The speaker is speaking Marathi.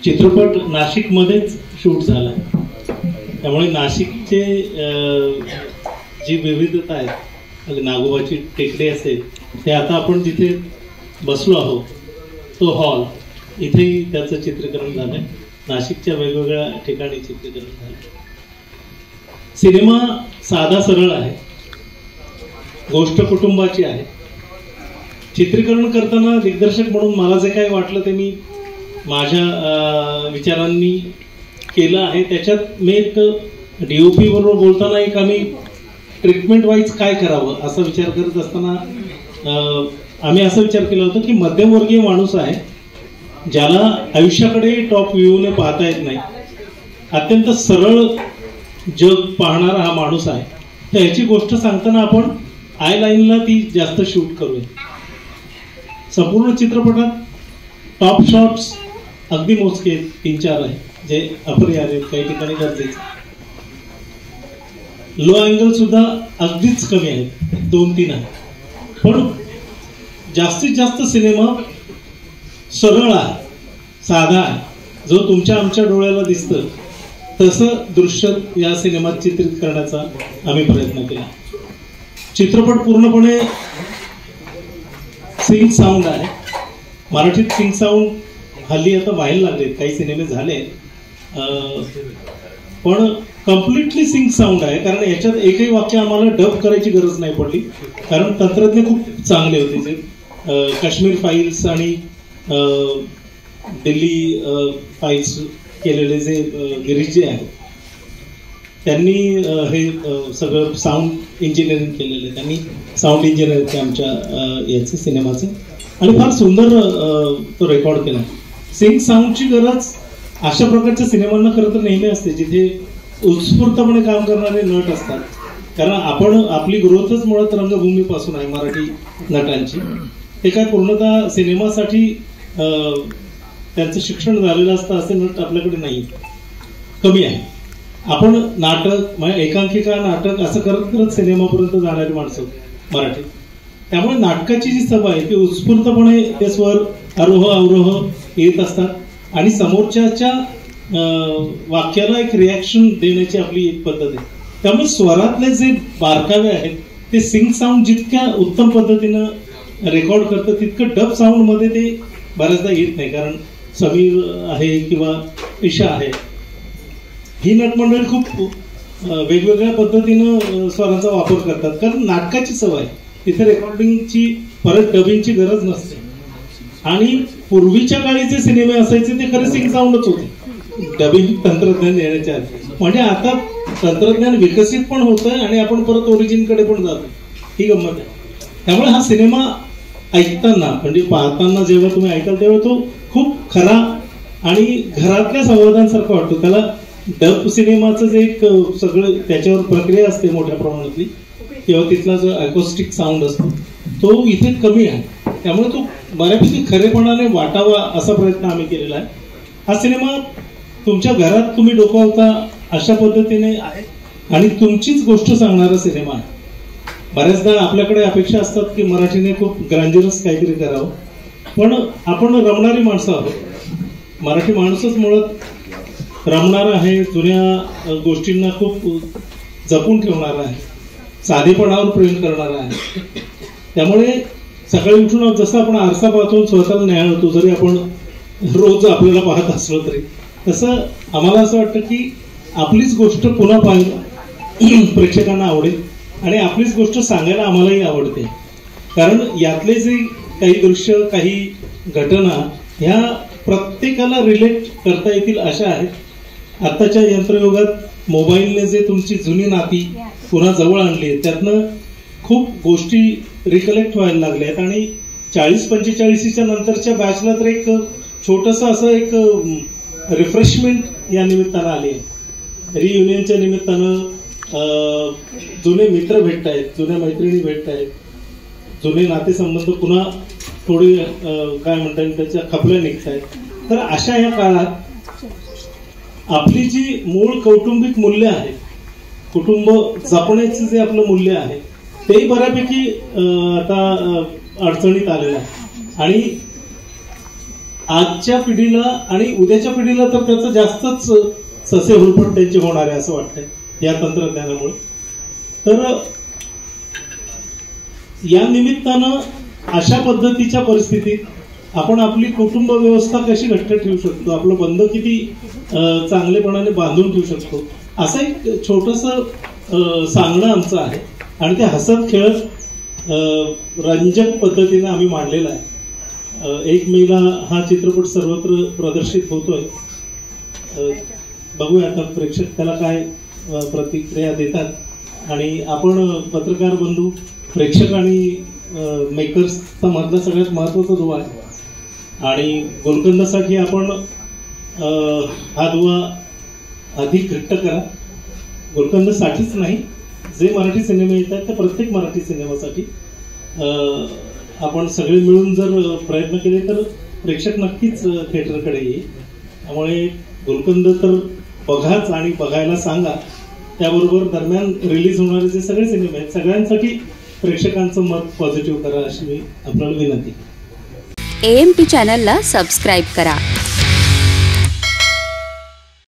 चित्रपट नाशिकमध्येच शूट झाला, त्यामुळे नाशिकचे जी विविधता आहे, नागोबाची टेकडी असेल, ते आता आपण जिथे बसलो आहोत तो हॉल, इथेही त्याचं चित्रीकरण झालंय. नाशिकच्या वेगवेगळ्या ठिकाणी चित्रीकरण झालं. सिनेमा साधा सरळ आहे, गोष्ट कुटुंबाची आहे. चित्रीकरण करताना दिग्दर्शक म्हणून मला जे काही वाटलं ते मी माझ्या विचारांनी केलं आहे. त्याच्यात मी एक DOP बरोबर बोलताना एक आम्ही ट्रीटमेंट वाईज काय करावं असा विचार करत असताना आम्ही असा विचार केला होता की मध्यमवर्गीय माणूस आहे, ज्याला आयुष्याकडे टॉप व्ह्यूने पाहता येत नाही, अत्यंत सरळ जग पाहणारा हा माणूस आहे. तर याची गोष्ट सांगताना आपण आय लाईनला ती जास्त शूट करूया. संपूर्ण चित्रपटात टॉप शॉट्स अगदी मोजके 3-4 आहे, जे अपरिहार्य आहेत, काही ठिकाणी गरजेचे. लो अँगल सुद्धा अगदीच कमी आहेत, 2-3 आहे. पण जास्तीत जास्त सिनेमा सरळ आहे, साधा आहे, जो तुमच्या आमच्या डोळ्याला दिसतं तसं दृश्य या सिनेमात चित्रित करण्याचा आम्ही प्रयत्न केला. चित्रपट पूर्णपणे सिंग साऊंड आहे. मराठीत सिंग साऊंड हल्ली आता व्हायला लागले, काही सिनेमे झाले, पण कम्प्लिटली सिंग साऊंड आहे. कारण याच्यात एकही वाक्य आम्हाला डब करायची गरज नाही पडली, कारण तंत्रज्ञ खूप चांगले होते. जे काश्मीर फाईल्स आणि दिल्ली फाईल्स केलेले जे गिरीश जे आहेत, त्यांनी हे सगळं साऊंड इंजिनिअरिंग केलेलं आहे. त्यांनी साऊंड इंजिनिअरिंग ते आमच्या याचे सिनेमाचे, आणि फार सुंदर तो रेकॉर्ड केला. सिंग साऊंडची गरज अशा प्रकारच्या सिनेमांना खरं तर नेहमी असते, जिथे उत्स्फूर्तपणे काम करणारे नट असतात. कारण आपली ग्रोथच मुळात रंगभूमीपासून आहे मराठी नटांची. ते काय पूर्णतः सिनेमासाठी त्यांचं शिक्षण झालेलं असतं असे नट आपल्याकडे नाही, कमी आहे. आपण नाटक म्हणजे एकांकिका नाटक असं करत करत सिनेमापर्यंत जाणारी माणसं मराठीत. त्यामुळे नाटकाची जी सवय आहे ती उत्स्फूर्तपणे ते स्वर आरोह अवरोह येत असतात, आणि समोरच्याच्या वाक्याला एक रिॲक्शन देण्याची आपली एक पद्धत आहे. त्यामुळे स्वरातले जे बारकावे आहेत ते सिंग साऊंड जितक्या उत्तम पद्धतीनं रेकॉर्ड करतं, तितकं डब साऊंड मध्ये ते बऱ्याचदा येत नाही. कारण समीर आहे किंवा ईशा आहे, ही नटमंडळी खूप वेगवेगळ्या पद्धतीनं स्वरांचा वापर करतात, कारण नाटकाची सवय, तिथे रेकॉर्डिंगची परत डबिंगची गरज नसते. आणि पूर्वीच्या काळी जे सिनेमे असायचे ते खरे सिंग साऊंडच होते, डबिंग तंत्रज्ञान येण्याच्या आधी. म्हणजे आता तंत्रज्ञान विकसित पण होतंय आणि आपण परत ओरिजिनकडे पण जातो, ही गंमत आहे. त्यामुळे हा सिनेमा ऐकताना म्हणजे पाहताना जेव्हा तुम्ही ऐकाल तेव्हा तो खूप खरा आणि घरातल्या संवादांसारखं वाटतो. त्याला डब सिनेमाचं जे एक सगळं त्याच्यावर प्रक्रिया असते मोठ्या प्रमाणातली, किंवा तिथला जो अकोस्टिक साऊंड असतो तो इथे कमी आहे. त्यामुळे तो बऱ्यापैकी खरेपणाने वाटावा असा प्रयत्न आम्ही केलेला आहे. हा सिनेमा तुमच्या घरात तुम्ही डोकावता अशा पद्धतीने आहे आणि तुमचीच गोष्ट सांगणारा सिनेमा आहे. बऱ्याचदा आपल्याकडे अपेक्षा असतात की मराठीने खूप ग्रँज्युअस काहीतरी करावं, पण आपण रमणारी माणसं आहोत. मराठी माणूसच मुळात रमणार आहे, जुन्या गोष्टींना खूप जपून ठेवणार आहे, साधेपणावर प्रेम करणार आहे. त्यामुळे सकाळी उठून जसं आपण आरसा पाहतो स्वतःला न्याय होतो, जरी आपण रोज आपल्याला पाहत असलो तरी, तसं आम्हाला असं वाटतं की आपलीच गोष्ट पुन्हा पाहायला प्रेक्षकांना आवडेल आणि आपलीच गोष्ट सांगायला आम्हालाही आवडते. कारण यातले जे काही दृश्य, काही घटना ह्या प्रत्येकाला रिलेट करता येतील अशा आहेत. आत्ताच्या यंत्रयुगात मोबाईलने जे तुमची जुनी नाती पुन्हा जवळ आणली आहेत, त्यातनं खूप गोष्टी रिकलेक्ट व्हायला लागल्या आहेत. आणि 40-45च्या नंतरच्या बॅचला तर एक छोटंसं असं एक रिफ्रेशमेंट या निमित्तानं आली आहे. रियुनियनच्या निमित्तानं जुने मित्र भेटत आहेत, जुन्या मैत्रिणी भेटत आहेत, जुने नातेसंबंध पुन्हा थोडी काय म्हणता येईल त्याच्या खपल्या निघत आहेत. तर अशा या काळात आपली जी मूळ कौटुंबिक मूल्य आहे, कुटुंब जपण्याचं जे आपलं मूल्य आहे तेही बऱ्यापैकी आता अडचणीत आलेलं आहे. आणि आजच्या पिढीला आणि उद्याच्या पिढीला तर त्याचं जास्तच ससे हुलफट त्यांचे होणार आहे असं वाटतंय या तंत्रज्ञानामुळे. तर या निमित्तानं अशा पद्धतीच्या परिस्थितीत आपण आपली कुटुंब व्यवस्था कशी घट्ट ठेवू शकतो, आपलं बंध किती चांगलेपणाने बांधून ठेवू शकतो, असं एक छोटंसं सांगणं आमचं आहे. आणि ते हसत खेळत रंजक पद्धतीने आम्ही मांडलेलं आहे. 1 मेला हा चित्रपट सर्वत्र प्रदर्शित होतोय. बघूया आता प्रेक्षक त्याला काय प्रतिक्रिया देतात. आणि आपण पत्रकार बंधू, प्रेक्षक आणि मेकर्सचा मधला सगळ्यात महत्वाचा दुवा आहे. आणि गोलकंदासाठी आपण हा दुवा अधिक घट्ट करा. गोलकंदासाठीच नाही, जे मराठी सिनेमे येतात त्या प्रत्येक मराठी सिनेमासाठी आपण सगळे मिळून जर प्रयत्न केले तर प्रेक्षक नक्कीच थिएटरकडे येईल. त्यामुळे गोलकंद तर बघाच आणि बघायला सांगा. त्याबरोबर दरम्यान रिलीज होणारे जे सगळे सिनेमे आहेत सगळ्यांसाठी प्रेक्षकांचं मत पॉझिटिव्ह करा अशी मी आपल्याला विनंती. AMP चॅनलला सबस्क्राईब करा.